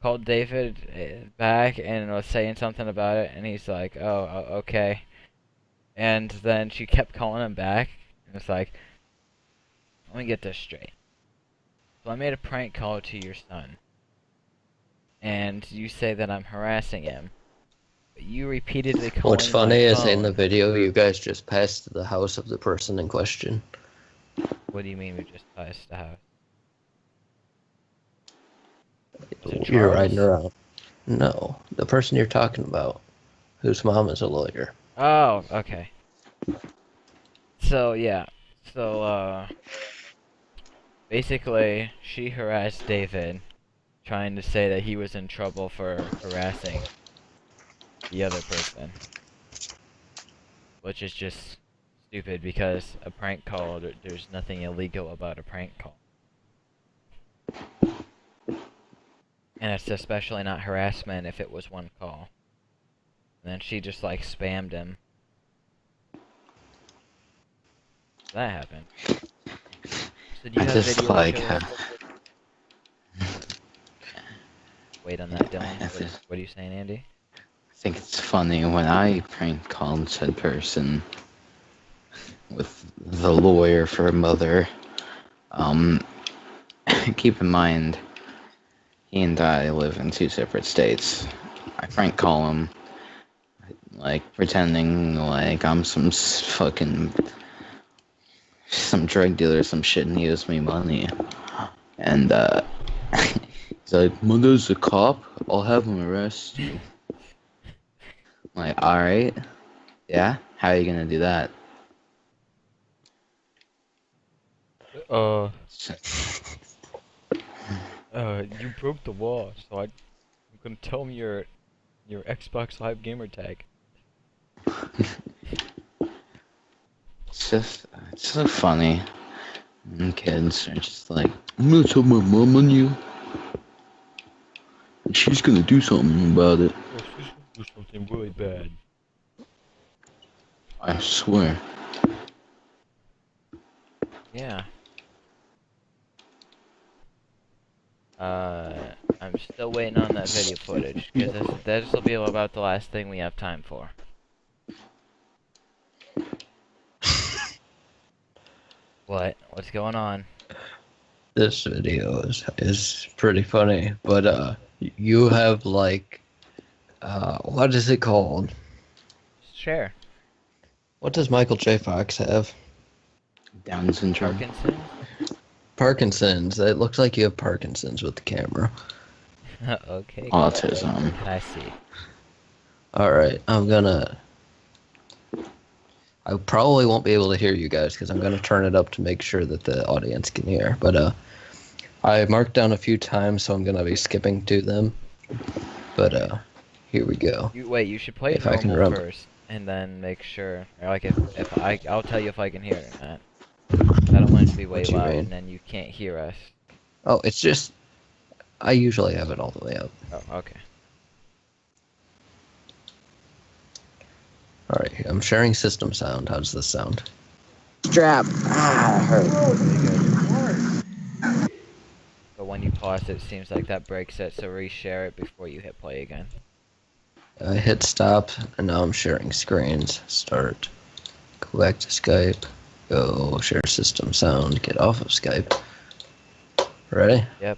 S2: Called David back and was saying something about it, and he's like, oh, okay. And then she kept calling him back, and it's like, let me get this straight. So I made a prank call to your son. and you say that I'm harassing him. But you repeatedly calling
S3: What's funny
S2: my
S3: is
S2: phone.
S3: in the video, you guys just passed the house of the person in question.
S2: What do you mean we just passed the house? Was it
S3: You're
S2: Charles?
S3: riding around. No, the person you're talking about, whose mom is a lawyer.
S2: Oh, okay. So, yeah. So, basically, she harassed David, trying to say that he was in trouble for harassing the other person. Which is just stupid because a prank call, there's nothing illegal about a prank call. And it's especially not harassment if it was one call. And then she just like spammed him. That happened. So do you
S1: I
S2: have
S1: just
S2: video
S1: like
S2: to show us? Wait on that, Dylan. What are you saying, Andy?
S1: I think it's funny when I prank called said person with the lawyer for a mother. Keep in mind, he and I live in 2 separate states. I prank call him, like pretending like I'm some drug dealer or some shit, and he owes me money. And he's like, "Mother's a cop. I'll have him arrest you." I'm like, all right, yeah. How are you gonna do that?
S2: You broke the law, so I'm gonna tell him your Xbox Live gamer tag.
S1: It's so funny. And kids are just like, "I'm gonna tell my mom on you, and she's gonna do something about it."
S2: Oh, she's gonna do something really bad.
S1: I swear.
S2: Yeah. I'm still waiting on that video footage, because this will be about the last thing we have time for. What? What's going on?
S3: This video is pretty funny, but you have like, what is it called?
S2: Share.
S3: What does Michael J. Fox have?
S1: Down syndrome.
S2: Parkinson's?
S3: Parkinson's. It looks like you have Parkinson's with the camera.
S2: Okay.
S1: Autism.
S2: I see.
S3: Alright, I probably won't be able to hear you guys because I'm gonna turn it up to make sure that the audience can hear. But I marked down a few times, so I'm gonna be skipping to them. But here we go.
S2: Wait, you should play
S3: If I can
S2: normal
S3: remember.
S2: first, and then make sure. Or like I'll tell you if I can hear it or not. I don't want it to be way
S3: What you
S2: loud,
S3: mean?
S2: and then you can't hear us.
S3: Oh, it's just I usually have it all the way up.
S2: Oh, okay.
S3: Alright, I'm sharing system sound. How does this sound?
S1: Strap. Ah, hurt.
S2: But when you pause it, seems like that breaks it, so reshare it before you hit play again.
S3: I hit stop, and now I'm sharing screens. Start. Go back to Skype. Go share system sound. Get off of Skype. Ready?
S2: Yep.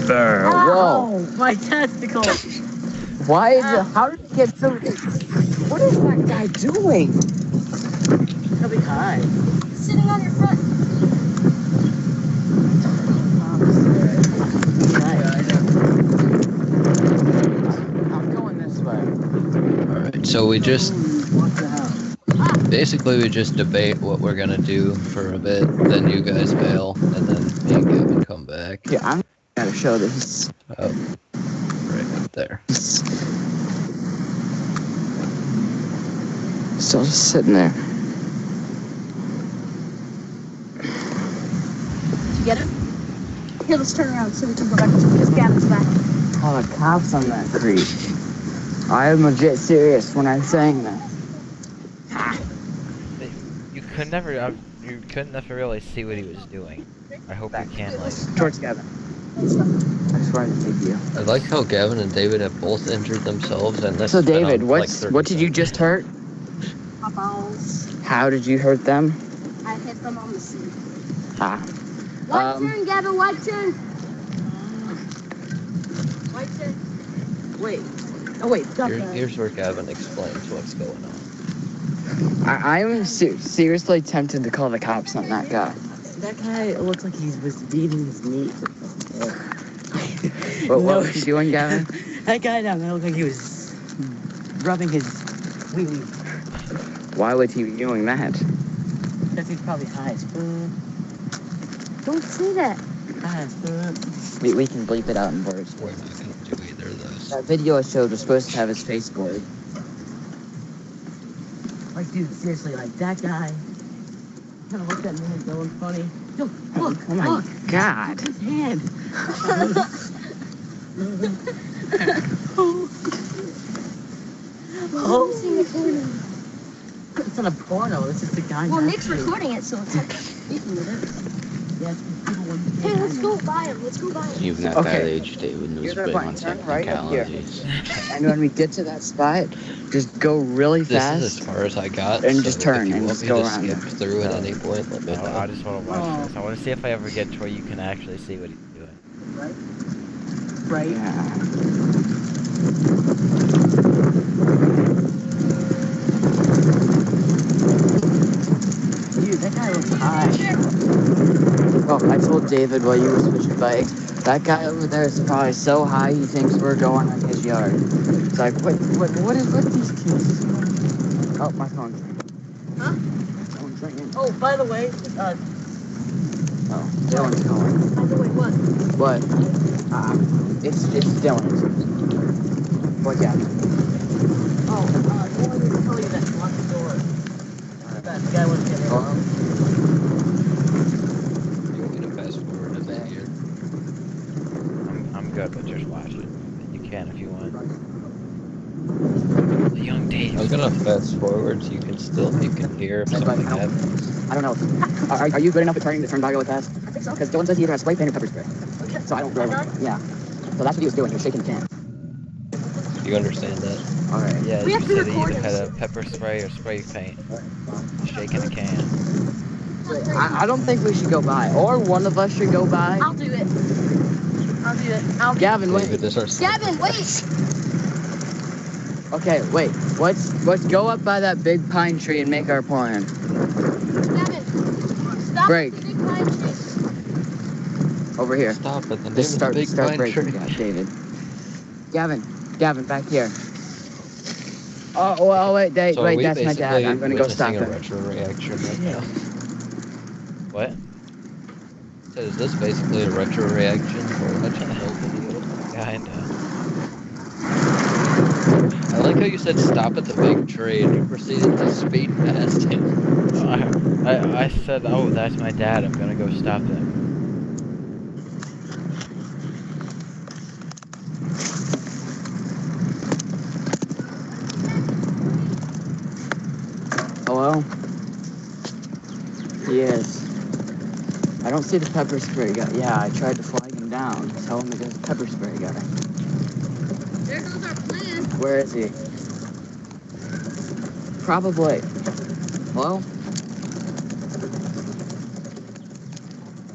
S1: Whoa.
S5: My testicles!
S1: Why is it? How did it get so? What is that guy doing?
S5: He'll be high.
S6: Sitting on your front.
S1: I'm going this way.
S3: Alright, so we just basically we just debate what we're gonna do for a bit, then you guys bail, and then me and Gavin come back.
S1: Yeah, I'm gonna show this.
S3: Oh, right up there.
S1: Still just sitting there.
S6: Did you get it? Here, let's turn around so we can go back because Gavin's back.
S1: Oh, the cops on that creep. I am legit serious when I'm saying that.
S2: You could never really see what he was doing. I hope you can, like.
S1: Towards Gavin. I swear to take you.
S3: I like how Gavin and David have both injured themselves, and this
S1: So
S3: has been
S1: David,
S3: on,
S1: what
S3: like,
S1: did you just hurt?
S6: My balls.
S1: How did you hurt them?
S6: I hit them on the seat.
S1: Ah.
S6: White turn, Gavin, white turn.
S5: Wait. Oh wait, stop that.
S3: Here's where Gavin explains what's going on.
S1: I'm seriously tempted to call the cops on that guy.
S5: That guy looks like he was eating his meat.
S1: What was he doing, Gavin?
S5: That guy down there looked like he was rubbing his wee-wee.
S1: Why would he be doing that?
S5: Because he's probably high as fuck.
S6: Don't say that.
S5: High as fuck.
S1: We can bleep it out in words.
S3: We're not gonna do either of those.
S1: That video I showed was supposed to have his face blurred.
S5: Like, dude, seriously, like, that guy kind of looked at me and going funny. Yo, look,
S1: Oh my
S5: look,
S1: God.
S5: his hand.
S6: Oh,
S5: It's not a porno, it's just a guy.
S6: well, Nick's
S5: actually-
S6: recording it, so it's like speaking with it.
S5: Yeah, people want to
S6: Hey, let's go buy him. Let's go buy him.
S1: Even at that age, David knows
S7: You're
S1: big
S7: right,
S1: on
S7: turn right up here.
S1: technicalities.
S7: And when we get to that spot, just go really
S3: This
S7: fast.
S3: is as far as I got.
S7: And
S3: so
S7: just turn
S3: if you
S7: and
S3: want
S7: just
S3: me
S7: go
S3: to
S7: around
S3: skip
S7: there.
S3: through at any point, let me know.
S2: I just want to watch this. I want to see if I ever get to where you can actually see what he's doing.
S5: Right?
S7: Yeah.
S5: Dude, that guy looks high.
S7: Oh, I told David while you were switching bikes, that guy over there is probably so high he thinks we're going in his yard. It's like, what is with these kids? Oh, my phone's ringing.
S6: Huh?
S7: My phone's ringing.
S5: Oh, by the way,
S7: Oh, Dylan's calling.
S6: By the way, what?
S7: What? It's Dylan. What, yeah?
S5: I wanted to tell you that lock the door. That guy wasn't getting
S7: Oh.
S5: along.
S3: You want me to fast forward to that here?
S2: I'm good, but just watch it. You can if you want. The young Dave.
S3: I was gonna fast forward so you can hear if
S7: That's
S3: something
S7: right.
S3: happens.
S7: I don't know. Are you good enough at turning to turn by really fast?
S6: I think so.
S7: Because Dylan says he either has spray paint or pepper spray.
S6: Okay.
S7: So I don't really.
S6: Okay.
S7: Yeah. So that's what he was doing. He was shaking the can.
S3: Do you understand that?
S7: All right.
S2: Yeah,
S6: We
S2: you
S6: have to
S2: said he
S6: record
S2: either had a
S6: this.
S2: pepper spray or spray paint. Shaking a can.
S7: I don't think we should go by, or one of us should go by.
S6: I'll do it. I'll do it.
S7: Gavin, wait.
S3: David, this our
S6: Gavin, wait.
S7: Okay, wait. Let's go up by that big pine tree and make our plan.
S6: Gavin, stop
S7: Break.
S6: the big pine tree.
S7: Over here.
S3: Stop at the name
S7: Just
S3: of the big
S7: start
S3: pine
S7: breaking,
S3: tree.
S7: yeah, David. Gavin, back here. Oh, well, wait,
S3: So are we
S7: that's my dad.
S3: basically
S7: I'm gonna go stop
S3: witnessing a
S7: him.
S3: retro reaction right now?
S2: What?
S3: So is this basically a retro reaction or a Legend of video?
S2: Kinda.
S3: I like how you said stop at the big tree and you proceeded to speed past him.
S2: I said, oh, that's my dad. I'm gonna go stop him.
S7: Hello? Yes. I don't see the pepper spray guy. Yeah, I tried to flag him down. Tell him that there's a pepper spray guy.
S6: There goes our plan.
S7: Where is he? Probably. Hello?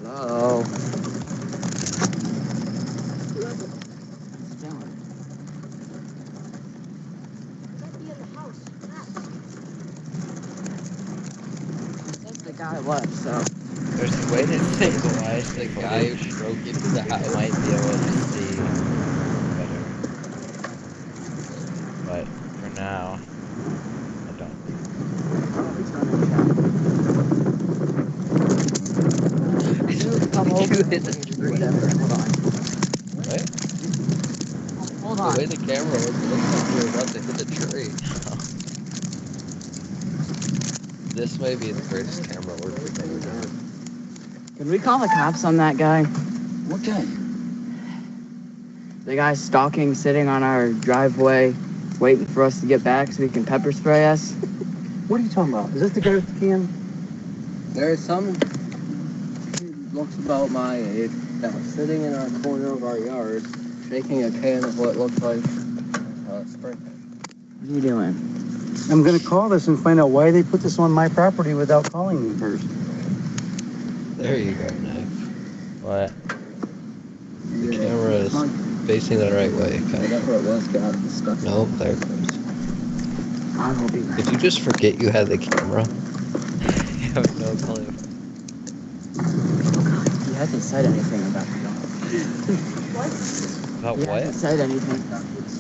S7: Hello? It's Dylan.
S6: Might be in the house.
S7: That's the guy left, so.
S2: There's a way to stabilize
S3: The
S2: the
S3: guy who
S2: footage.
S3: stroked into the
S2: I
S3: house.
S2: might be able to see better. But for now, I don't.
S7: Probably turning around. Come over. Whatever. Hold on.
S2: What?
S7: Hold
S3: The
S7: on.
S3: way the camera was, it looked like we were about to hit a tree. This may be the greatest camera work we've ever done.
S7: Can we call the cops on that guy?
S5: What guy?
S7: The guy stalking, sitting on our driveway, waiting for us to get back so he can pepper spray us.
S5: What are you talking about? Is this the guy with the can?
S8: There's some kid looks about my age that was sitting in our corner of our yard, shaking a can of what looks like spray paint.
S7: What are you doing?
S9: I'm gonna call this and find out why they put this on my property without calling me first.
S3: There you go, Nick.
S2: What?
S3: The camera is facing the right way.
S8: I
S3: Okay.
S8: got where it was, got it stuck.
S3: Nope, there it goes.
S7: I will be right.
S3: Did you just forget you had the camera?
S2: I have no clue.
S7: He hasn't said anything about it.
S2: About
S7: He
S2: what?
S7: hasn't said anything.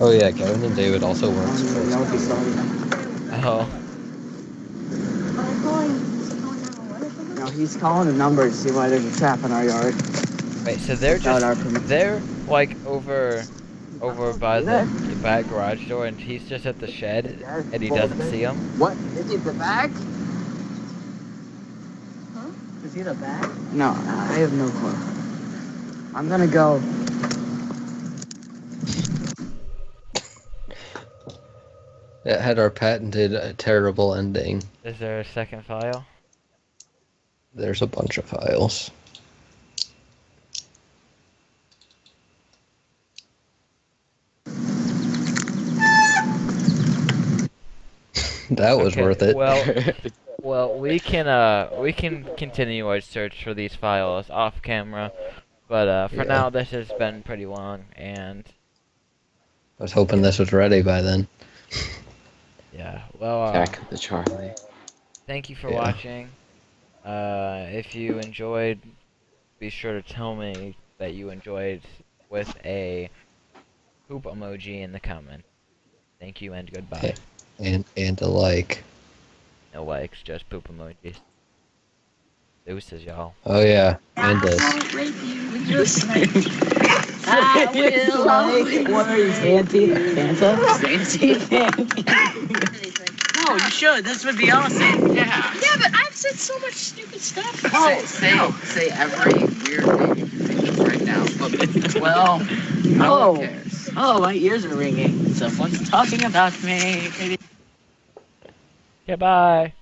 S3: Oh yeah, Kevin and David also
S7: I
S3: weren't
S7: don't even
S3: supposed
S7: know if he
S3: to.
S7: saw it.
S2: Oh.
S7: No, he's calling a number to see why there's a trap in our yard.
S2: Wait, so they're
S7: Without our
S2: just
S7: permission.
S2: they're like over by
S7: There.
S2: the back garage door, and he's just at the shed,
S7: Yeah,
S2: and he
S7: well,
S2: doesn't
S7: there-
S2: see him.
S7: What? Is he the back?
S6: Huh?
S7: Is he the back? No, I have no clue. I'm gonna go.
S3: It had our patented terrible ending.
S2: Is there a second file?
S3: There's a bunch of files. That was
S2: Okay,
S3: worth it.
S2: Well, we can continue our search for these files off camera, but for
S3: Yeah.
S2: now this has been pretty long, and
S3: I was hoping this was ready by then.
S2: yeah. Well,
S1: Back at the Charlie.
S2: thank you for
S3: Yeah.
S2: watching. If you enjoyed, be sure to tell me that you enjoyed with a poop emoji in the comment. Thank you and goodbye.
S3: And a like.
S2: No likes, just poop emojis. Deuces, y'all.
S3: Oh yeah, and this.
S7: I will like. What are you, Santy? Santa? Santy? No, you should. This would be awesome.
S1: Yeah.
S6: Yeah, but I've said so much stupid stuff.
S1: Say every weird thing you can think of right now. But, well, no
S7: Oh.
S1: one cares.
S7: Oh, my ears are ringing. Someone's talking about me.
S2: Goodbye.